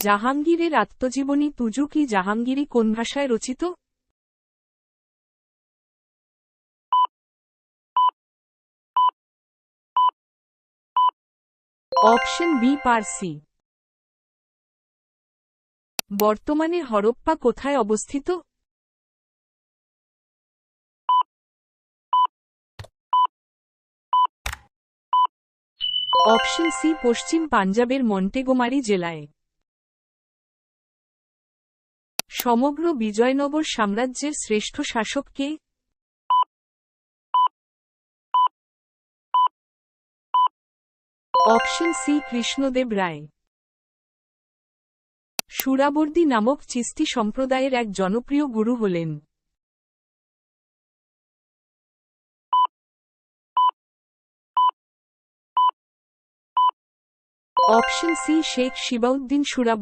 জাহাঙ্গীরের আত্মজীবনী তুজুক ই জাহাঙ্গীরি কোন ভাষায় রচিত? অপশন বি পারসি। বর্তমানে হরপ্পা কোথায় অবস্থিত? অপশন সি পশ্চিম পাঞ্জাবের মন্টেগোমারি জেলায়। সমগ্র বিজয়নগর সাম্রাজ্যের শ্রেষ্ঠ শাসক কে? Option C Krishnadeva Raya. সুরাবর্দী নামক চিস্তি সম্প্রদায়ের এক জনপ্রিয় গুরু হলেন। Option C Sheikh Shihabuddin Suhrawardy.